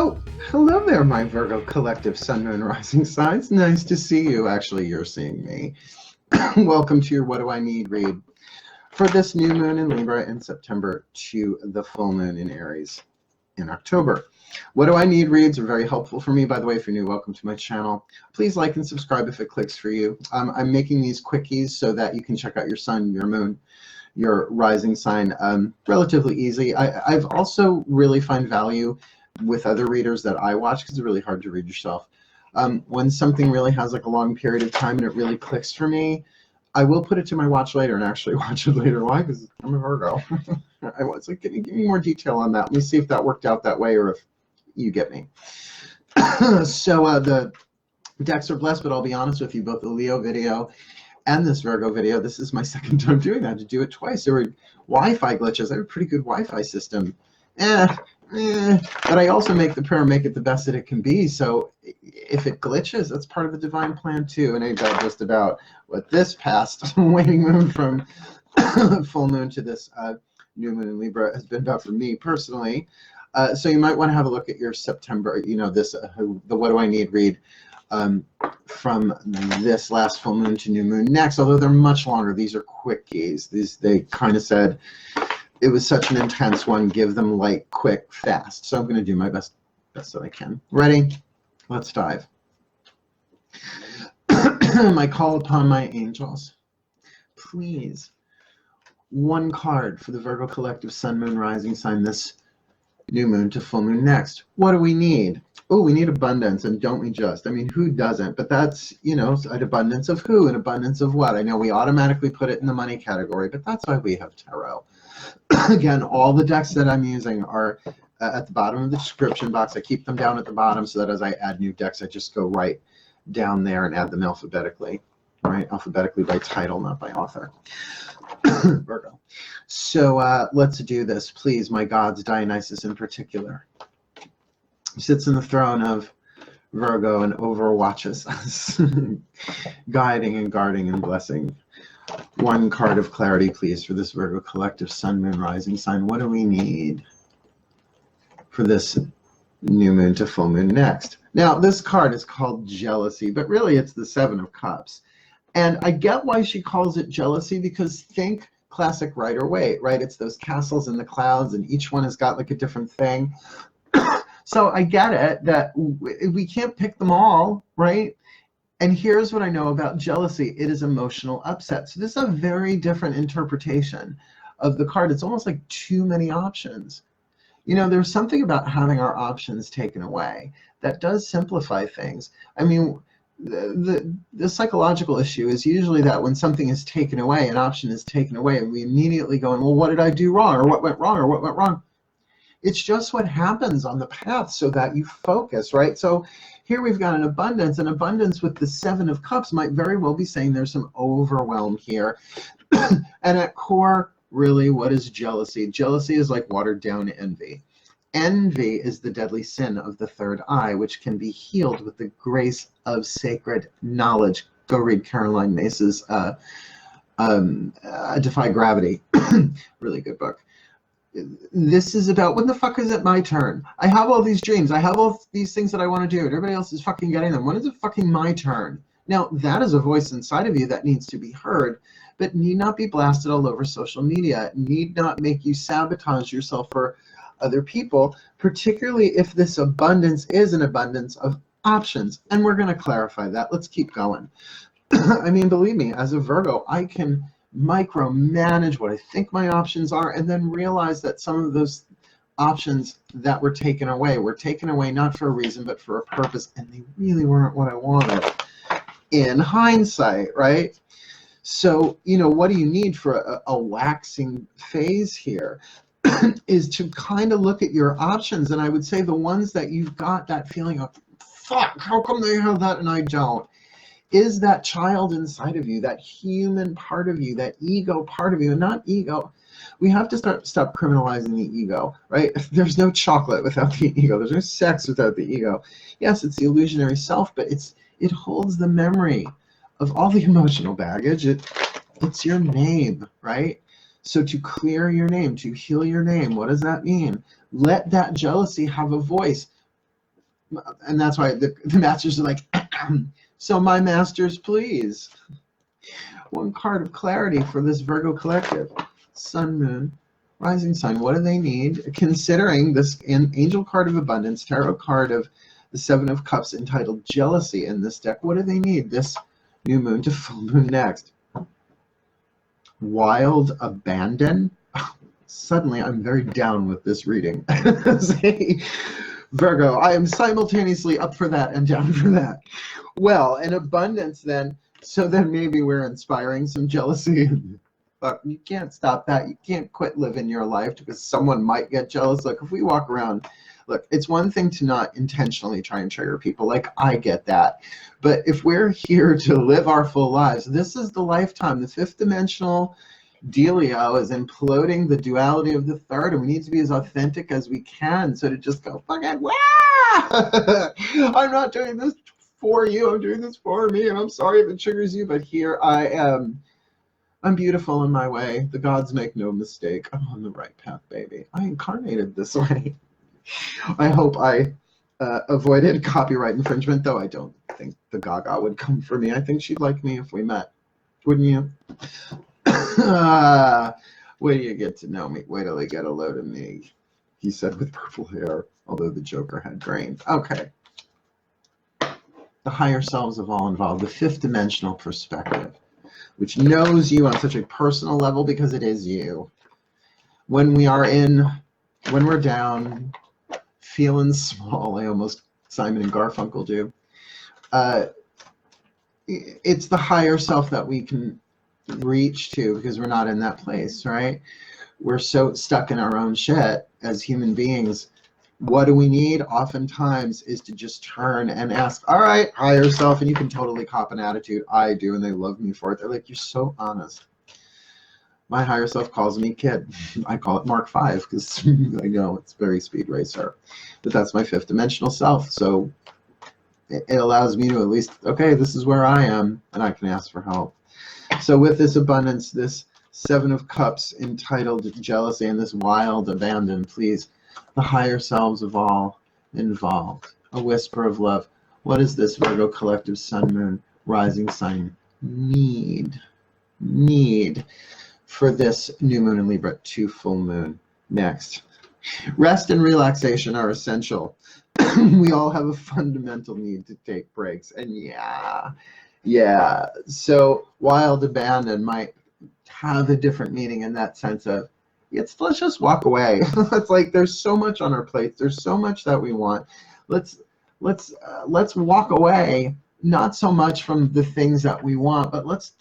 Oh, hello there, my Virgo collective Sun, Moon, Rising signs. Nice to see you. Actually, you're seeing me. Welcome to your What Do I Need read for this new moon in Libra in September to the full moon in Aries in October. What Do I Need reads are very helpful for me. By the way, if you're new, welcome to my channel. Please like and subscribe if it clicks for you. I'm making these quickies so that you can check out your sun, your moon, your rising sign relatively easy. I've also really find value with other readers that I watch, because it's really hard to read yourself. When something really has like a long period of time and it really clicks for me, I will put it to my watch later and actually watch it later. Why? Because I'm a Virgo. I was like, give me more detail on that. Let me see if that worked out that way or if you get me. So the decks are blessed, but I'll be honest with you, both the Leo video and this Virgo video, this is my second time doing that, to do it twice. There were Wi-Fi glitches. I have a pretty good Wi-Fi system. But I also make the prayer, make it the best that it can be. So if it glitches, that's part of the divine plan too. And ain't that just about what this past waning moon from full moon to this new moon in Libra has been about for me personally. So you might want to have a look at your September, this the What Do I Need read from this last full moon to new moon next, although they're much longer. These are quickies. They kind of said, it was such an intense one, give them light, quick, fast. So I'm going to do my best that I can. Ready? Let's dive. I call upon my angels. Please, one card for the Virgo collective Sun, Moon, Rising sign this new moon to full moon next. What do we need? Oh, we need abundance, and don't we just? I mean, who doesn't? But that's, an abundance of who, an abundance of what? I know we automatically put it in the money category, but that's why we have tarot. Again, all the decks that I'm using are at the bottom of the description box. I keep them down at the bottom so that as I add new decks, I just go right down there and add them alphabetically, right? Alphabetically by title, not by author. Virgo. So let's do this, please, my gods, Dionysus in particular. He sits in the throne of Virgo and overwatches us, guiding and guarding and blessing. One card of clarity, please, for this Virgo collective Sun, Moon, Rising sign. What do we need for this new moon to full moon next? Now, this card is called Jealousy, but really it's the Seven of Cups. And I get why she calls it jealousy, because think classic Rider-Waite, right? It's those castles in the clouds, and each one has got like a different thing. So I get it that we can't pick them all, right? And here's what I know about jealousy. It is emotional upset. So this is a very different interpretation of the card. It's almost like too many options. There's something about having our options taken away that does simplify things. I mean, the psychological issue is usually that when something is taken away, an option is taken away, and we immediately go, well, what did I do wrong? Or what went wrong? Or what went wrong? It's just what happens on the path so that you focus, right? So here we've got an abundance. An abundance with the Seven of Cups might very well be saying there's some overwhelm here. And at core, really, what is jealousy? Jealousy is like watered down envy. Envy is the deadly sin of the third eye, which can be healed with the grace of sacred knowledge. Go read Caroline Mace's Defy Gravity. Really good book. This is about, when the fuck is it my turn? I have all these dreams. I have all these things that I want to do, and everybody else is fucking getting them. When is it fucking my turn? Now, that is a voice inside of you that needs to be heard, but need not be blasted all over social media. It need not make you sabotage yourself for other people, particularly if this abundance is an abundance of options. And we're going to clarify that. Let's keep going. I mean, believe me, as a Virgo, I can micromanage what I think my options are, and then realize that some of those options that were taken away not for a reason but for a purpose, and they really weren't what I wanted in hindsight, right? So what do you need for a waxing phase here? Is to kind of look at your options, and I would say the ones that you've got that feeling of, fuck, how come they have that and I don't? Is that child inside of you, that human part of you, that ego part of you, and not ego. We have to stop criminalizing the ego, right? There's no chocolate without the ego. There's no sex without the ego. Yes, it's the illusionary self, but it holds the memory of all the emotional baggage. It's your name, right? So to clear your name, to heal your name, what does that mean? Let that jealousy have a voice. And that's why the masters are like, so my masters, please. One card of clarity for this Virgo collective. Sun, Moon, Rising Sign. What do they need? Considering this Angel card of Abundance, Tarot card of the Seven of Cups entitled Jealousy in this deck, what do they need this new moon to full moon next? Wild Abandon? Suddenly, I'm very down with this reading. Virgo, I am simultaneously up for that and down for that. Well, in abundance then, so then maybe we're inspiring some jealousy. But you can't stop that. You can't quit living your life because someone might get jealous. Look, if we walk around, look, it's one thing to not intentionally try and trigger people. Like, I get that. But if we're here to live our full lives, this is the lifetime. The fifth dimensional dealio is imploding the duality of the third, and we need to be as authentic as we can. So to just go, fucking, wow! I'm not doing this for you, I'm doing this for me, and I'm sorry if it triggers you, but here I am. I'm beautiful in my way. The gods make no mistake. I'm on the right path, baby. I incarnated this way. I hope I avoided copyright infringement, though I don't think the Gaga would come for me. I think she'd like me if we met. Wouldn't you? Wait till you get to know me. Wait till they get a load of me. He said with purple hair, although the Joker had green. Okay. The higher selves of all involved. The fifth dimensional perspective, which knows you on such a personal level because it is you. When we're down, feeling small, I almost Simon and Garfunkel do. It's the higher self that we can reach to because we're not in that place, right? We're so stuck in our own shit as human beings. What do we need? Oftentimes is to just turn and ask, all right, higher self, and you can totally cop an attitude. I do, and they love me for it. They're like, you're so honest. My higher self calls me kid. I call it Mark 5 because I know it's very speed racer. But that's my fifth dimensional self. So it allows me to at least, okay, this is where I am, and I can ask for help. So with this abundance, this Seven of Cups entitled Jealousy, and this wild abandon, please, the higher selves of all involved. A whisper of love. What does this Virgo collective Sun, Moon, Rising Sign need for this new moon in Libra to full moon next? Rest and relaxation are essential. We all have a fundamental need to take breaks, and yeah. So wild abandon might have a different meaning in that sense of, let's just walk away. It's like there's so much on our plate. There's so much that we want. Let's walk away. Not so much from the things that we want, but let's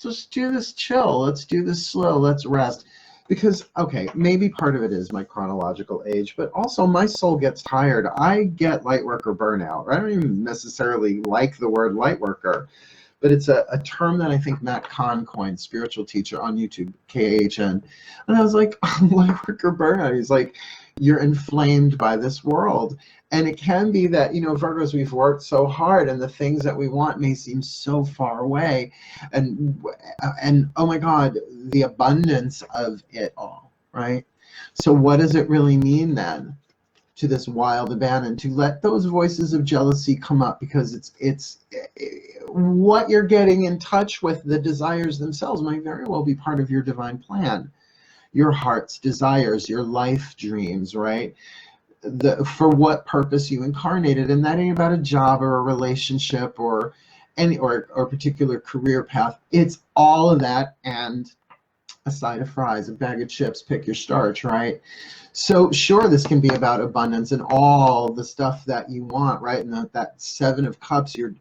just do this chill. Let's do this slow. Let's rest. Because, okay, maybe part of it is my chronological age, but also my soul gets tired. I get light worker burnout. I don't even necessarily like the word light worker, but it's a term that I think Matt Kahn coined, spiritual teacher on YouTube, KHN. And I was like, light worker burnout. He's like, you're inflamed by this world. And it can be that, Virgos, we've worked so hard and the things that we want may seem so far away. And oh my God, the abundance of it all, right? So what does it really mean then to this wild abandon, to let those voices of jealousy come up? Because it's what you're getting in touch with, the desires themselves might very well be part of your divine plan, your heart's desires, your life dreams, right? For what purpose you incarnated. And that ain't about a job or a relationship or a particular career path. It's all of that and a side of fries, a bag of chips, pick your starch, right? So sure, this can be about abundance and all the stuff that you want, right? And that Seven of Cups, your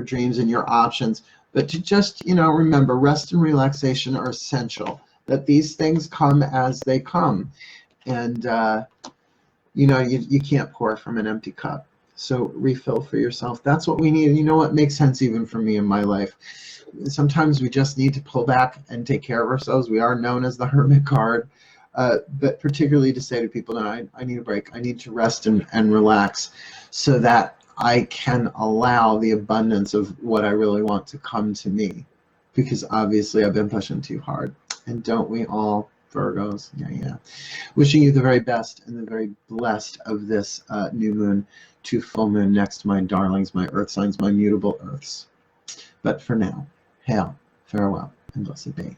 dreams and your options. But to just, remember, rest and relaxation are essential. That these things come as they come. And, you can't pour from an empty cup. So refill for yourself. That's what we need. And you know what makes sense even for me in my life? Sometimes we just need to pull back and take care of ourselves. We are known as the Hermit card. But particularly to say to people, no, I need a break. I need to rest and relax so that I can allow the abundance of what I really want to come to me. Because obviously I've been pushing too hard. And don't we all, Virgos? Yeah. Wishing you the very best and the very blessed of this new moon to full moon next, my darlings, my earth signs, my mutable earths. But for now, hail, farewell, and blessed be.